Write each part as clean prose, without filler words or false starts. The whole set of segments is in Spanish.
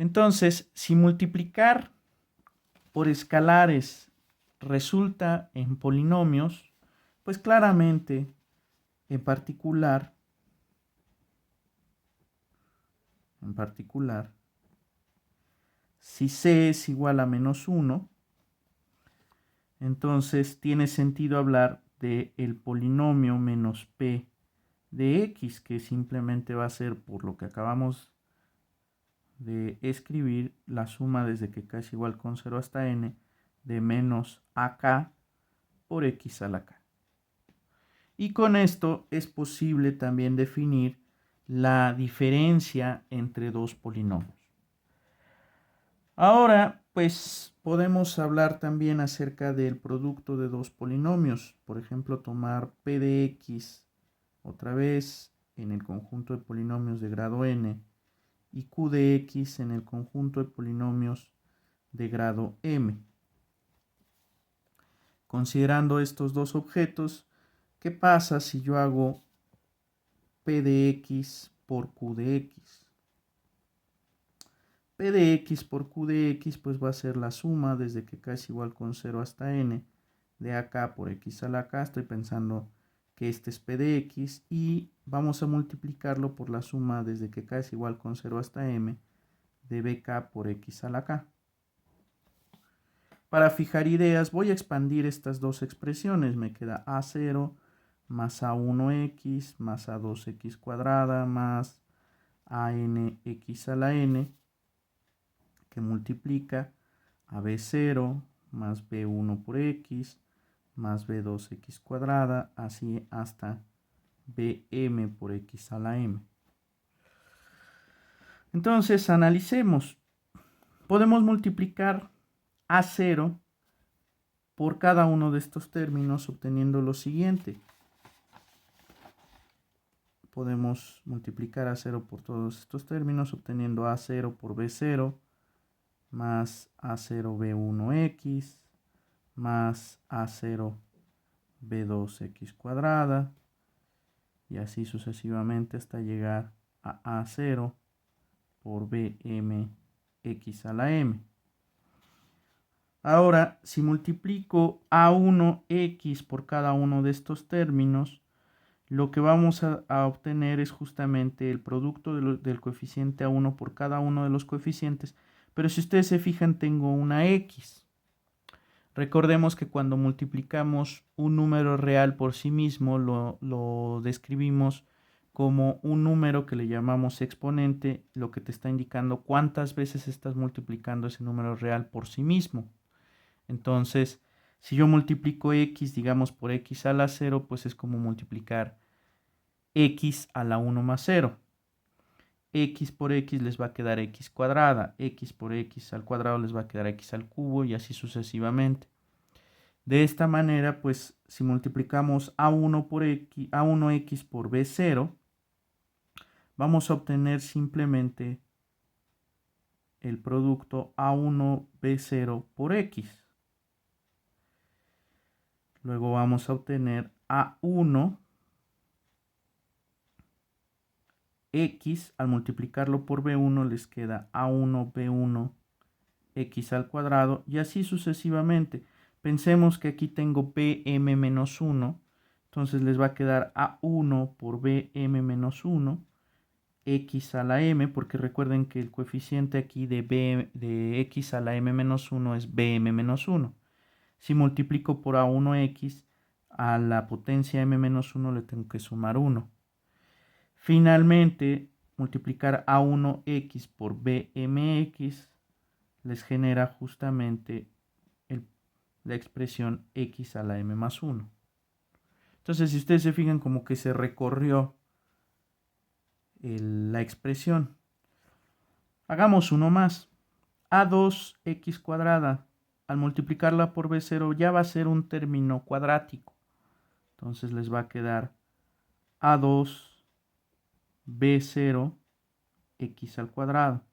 Entonces, si multiplicar por escalares resulta en polinomios, pues claramente, en particular, si c es igual a menos 1, entonces tiene sentido hablar del polinomio menos p de x, que simplemente va a ser, por lo que acabamos de escribir, la suma desde que k es igual con 0 hasta n de menos ak por x a la k. Y con esto es posible también definir la diferencia entre dos polinomios. Ahora, pues podemos hablar también acerca del producto de dos polinomios. Por ejemplo, tomar p de x otra vez en el conjunto de polinomios de grado n y q de x en el conjunto de polinomios de grado m. Considerando estos dos objetos, ¿qué pasa si yo hago p de x por q de x? P de x por q de x pues va a ser la suma desde que k es igual con 0 hasta n de ak por x a la k. Estoy pensando que este es p de x y vamos a multiplicarlo por la suma desde que k es igual con 0 hasta m de bk por x a la k. Para fijar ideas voy a expandir estas dos expresiones. Me queda a0 más a1x más a2x cuadrada más anx a la n, que multiplica a b0 más b1 por x más b2x cuadrada, así hasta bm por x a la m. Entonces analicemos. Podemos multiplicar a0 por cada uno de estos términos obteniendo lo siguiente. Podemos multiplicar a0 por todos estos términos obteniendo a0 por b0 más a0 b1x más a0 b2x cuadrada y así sucesivamente hasta llegar a a0 por bmx a la m. Ahora, si multiplico a1x por cada uno de estos términos, lo que vamos a obtener es justamente el producto del coeficiente a1 por cada uno de los coeficientes, pero si ustedes se fijan tengo una x. Recordemos que cuando multiplicamos un número real por sí mismo lo describimos como un número que le llamamos exponente, lo que te está indicando cuántas veces estás multiplicando ese número real por sí mismo. Entonces, si yo multiplico x, digamos, por x a la 0, pues es como multiplicar x a la 1 más 0. X por x les va a quedar x cuadrada, x por x al cuadrado les va a quedar x al cubo y así sucesivamente. De esta manera, pues si multiplicamos a1 por x, a1x por b0, vamos a obtener simplemente el producto a1b0 por x. Luego vamos a obtener a1 x, al multiplicarlo por b1 les queda a1 b1 x al cuadrado y así sucesivamente. Pensemos que aquí tengo bm menos 1, entonces les va a quedar a1 por bm menos 1 x a la m, porque recuerden que el coeficiente aquí de x a la m menos 1 es bm menos 1. Si multiplico por a1x, a la potencia m menos 1 le tengo que sumar 1. Finalmente, multiplicar a1x por bmx les genera justamente la expresión x a la m más 1. Entonces, si ustedes se fijan, como que se recorrió la expresión. Hagamos uno más. A2x cuadrada, al multiplicarla por b0 ya va a ser un término cuadrático. Entonces les va a quedar a2 b0 x al cuadrado.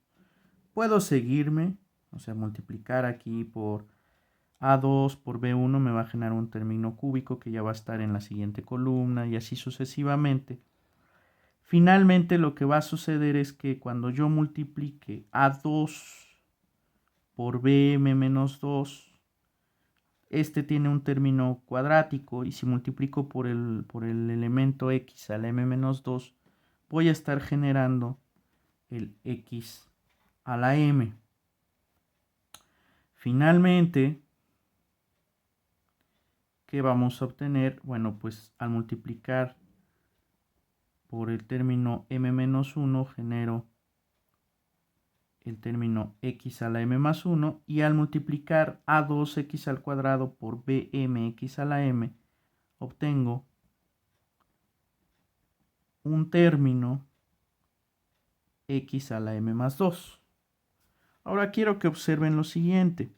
Puedo seguirme, o sea, multiplicar aquí por a2 por b1 me va a generar un término cúbico que ya va a estar en la siguiente columna y así sucesivamente. Finalmente lo que va a suceder es que cuando yo multiplique A2 por BM menos 2, este tiene un término cuadrático y si multiplico por el elemento x a la m menos 2, voy a estar generando el x a la m. Finalmente, ¿qué vamos a obtener? Bueno, pues al multiplicar por el término m menos 1 genero el término x a la m más 1 y al multiplicar a2x al cuadrado por bmx a la m obtengo un término x a la m más 2. Ahora quiero que observen lo siguiente.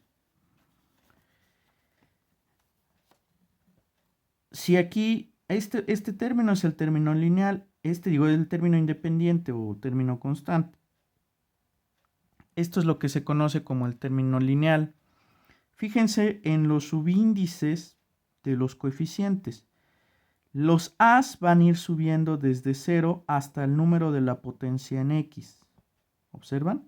Si aquí este término es el término lineal, es el término independiente o término constante. Esto es lo que se conoce como el término lineal. Fíjense en los subíndices de los coeficientes. Los a's van a ir subiendo desde 0 hasta el número de la potencia en x. ¿Observan?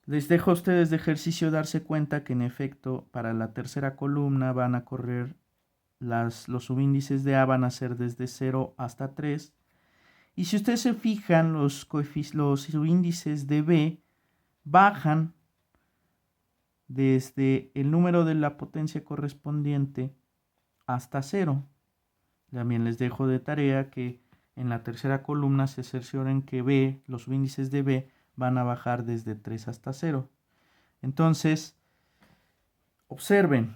Les dejo a ustedes de ejercicio darse cuenta que en efecto para la tercera columna van a correr los subíndices de a van a ser desde 0 hasta 3. Y si ustedes se fijan, los subíndices de b bajan desde el número de la potencia correspondiente hasta 0. También les dejo de tarea que en la tercera columna se cercioren que b, los subíndices de b van a bajar desde 3 hasta 0. Entonces, observen,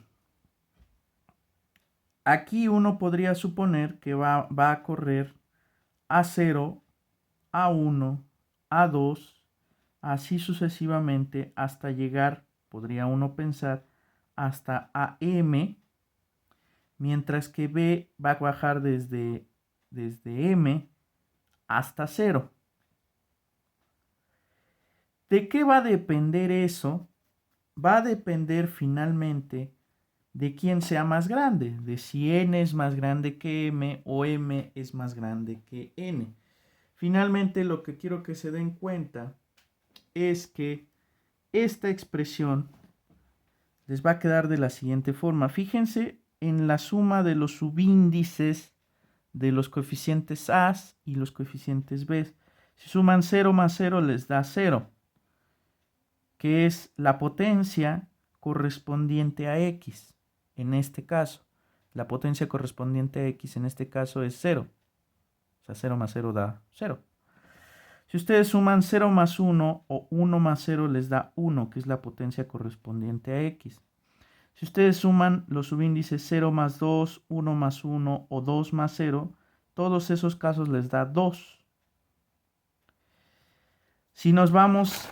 aquí uno podría suponer que va a correr A0, A1, A2, así sucesivamente hasta llegar, podría uno pensar, hasta AM, mientras que B va a bajar desde M hasta 0. ¿De qué va a depender eso? Va a depender finalmente de quién sea más grande, de si n es más grande que m o m es más grande que n. Finalmente, lo que quiero que se den cuenta es que esta expresión les va a quedar de la siguiente forma. Fíjense en la suma de los subíndices de los coeficientes a y los coeficientes b. Si suman 0 más 0 les da 0, que es la potencia correspondiente a x. En este caso, la potencia correspondiente a x en este caso es 0. O sea, 0 más 0 da 0. Si ustedes suman 0 más 1 o 1 más 0 les da 1, que es la potencia correspondiente a x. Si ustedes suman los subíndices 0 más 2, 1 más 1 o 2 más 0, todos esos casos les da 2. Si nos vamos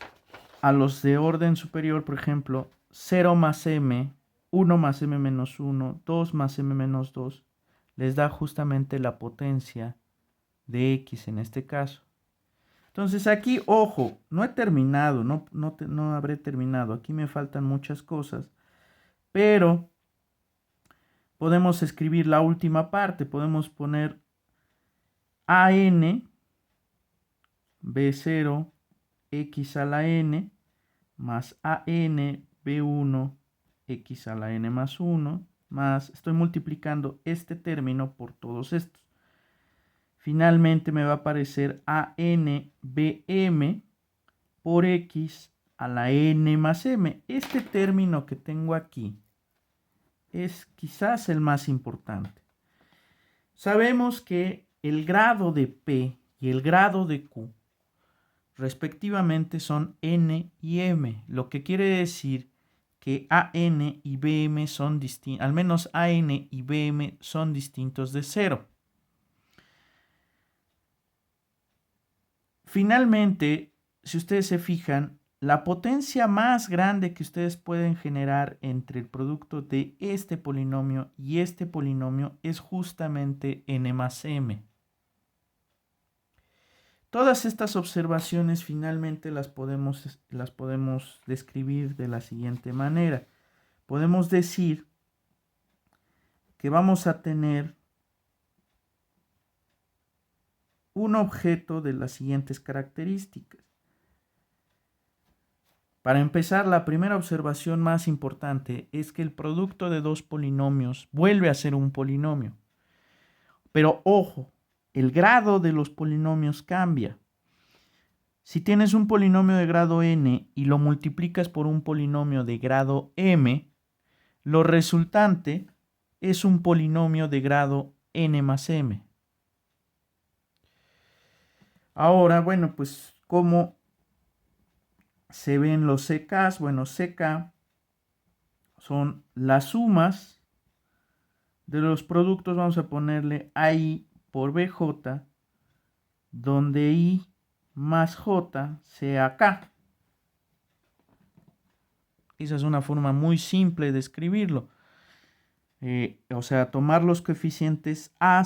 a los de orden superior, por ejemplo, 0 más m, 1 más m menos 1, 2 más m menos 2, les da justamente la potencia de x en este caso. Entonces aquí, ojo, no he terminado, no habré terminado, aquí me faltan muchas cosas, pero podemos escribir la última parte, podemos poner AN B0 x a la n más AN B1 x a la n más 1 más, estoy multiplicando este término por todos estos. Finalmente me va a aparecer AN BM por x a la n más m. Este término que tengo aquí es quizás el más importante. Sabemos que el grado de P y el grado de Q respectivamente son n y m, lo que quiere decir que AN y BM son distintos, al menos AN y BM son distintos de 0. Finalmente, si ustedes se fijan, la potencia más grande que ustedes pueden generar entre el producto de este polinomio y este polinomio es justamente n más m. Todas estas observaciones finalmente las podemos describir de la siguiente manera. Podemos decir que vamos a tener un objeto de las siguientes características. Para empezar, la primera observación más importante es que el producto de dos polinomios vuelve a ser un polinomio. Pero ojo, el grado de los polinomios cambia. Si tienes un polinomio de grado n y lo multiplicas por un polinomio de grado m, lo resultante es un polinomio de grado n más m. Ahora, bueno, pues, ¿cómo se ven los CKs? Bueno, CK son las sumas de los productos, vamos a ponerle AI por BJ, donde I más J sea K. Esa es una forma muy simple de escribirlo. O sea, tomar los coeficientes A,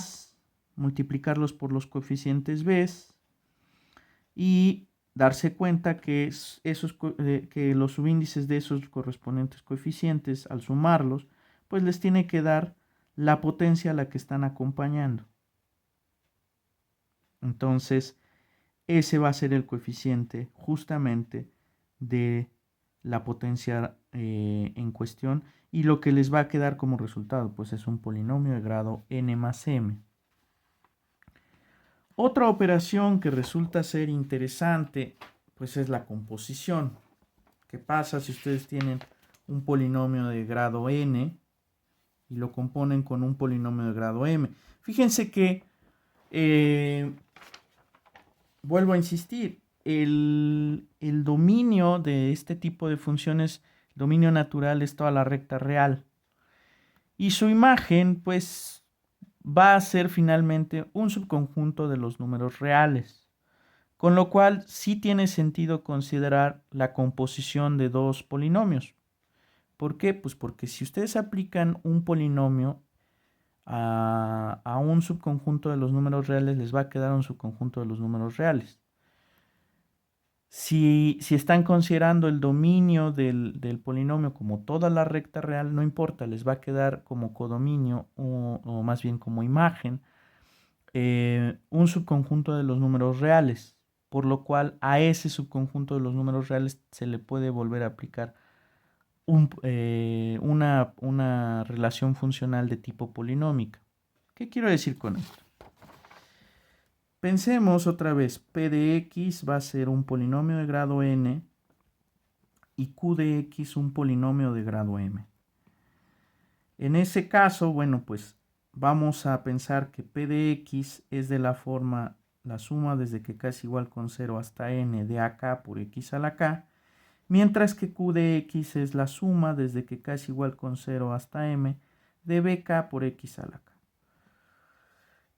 multiplicarlos por los coeficientes B y darse cuenta que, que los subíndices de esos correspondientes coeficientes, al sumarlos, pues les tiene que dar la potencia a la que están acompañando. Entonces, ese va a ser el coeficiente justamente de la potencia en cuestión, y lo que les va a quedar como resultado pues es un polinomio de grado n más m. Otra operación que resulta ser interesante pues es la composición. ¿Qué pasa si ustedes tienen un polinomio de grado n y lo componen con un polinomio de grado m? Fíjense que vuelvo a insistir, el dominio de este tipo de funciones, dominio natural, es toda la recta real. Y su imagen, pues, va a ser finalmente un subconjunto de los números reales. Con lo cual, sí tiene sentido considerar la composición de dos polinomios. ¿Por qué? Pues porque si ustedes aplican un polinomio a un subconjunto de los números reales, les va a quedar un subconjunto de los números reales. Si están considerando el dominio del polinomio como toda la recta real, no importa, les va a quedar como codominio o más bien como imagen un subconjunto de los números reales, por lo cual a ese subconjunto de los números reales se le puede volver a aplicar una relación funcional de tipo polinómica. ¿Qué quiero decir con esto? Pensemos otra vez, P de X va a ser un polinomio de grado n y Q de X un polinomio de grado m. En ese caso, bueno, pues vamos a pensar que P de X es de la forma la suma desde que k es igual con 0 hasta n de AK por X a la K, mientras que Q de X es la suma desde que k es igual con 0 hasta m de BK por X a la K.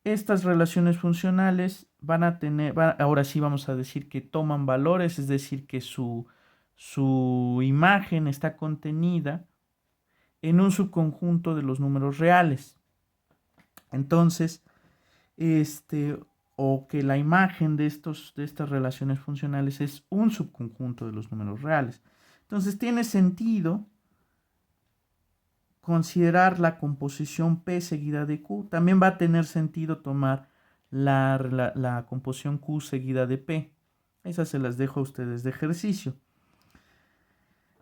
Estas relaciones funcionales van a tener, ahora sí vamos a decir que toman valores, es decir, que su imagen está contenida en un subconjunto de los números reales. Entonces, o que la imagen de estas relaciones funcionales es un subconjunto de los números reales. Entonces, tiene sentido considerar la composición P seguida de Q. También va a tener sentido tomar la composición Q seguida de P. Esas se las dejo a ustedes de ejercicio.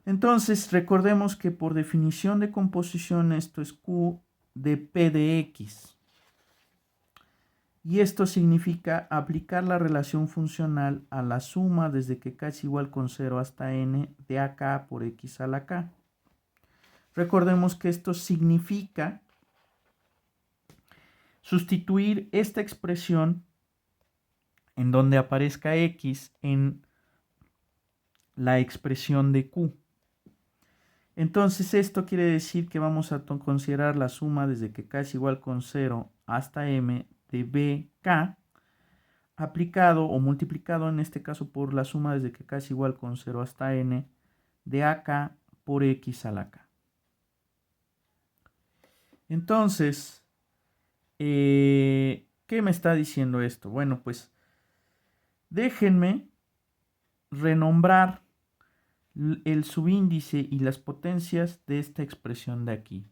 Entonces, recordemos que por definición de composición esto es Q de P de X. Y esto significa aplicar la relación funcional a la suma desde que k es igual con 0 hasta n de AK por X a la K. Recordemos que esto significa sustituir esta expresión en donde aparezca X en la expresión de Q. Entonces esto quiere decir que vamos a considerar la suma desde que k es igual con 0 hasta m de BK aplicado o multiplicado en este caso por la suma desde que k es igual con 0 hasta n de AK por X a la K. Entonces, ¿qué me está diciendo esto? Bueno, pues déjenme renombrar el subíndice y las potencias de esta expresión de aquí.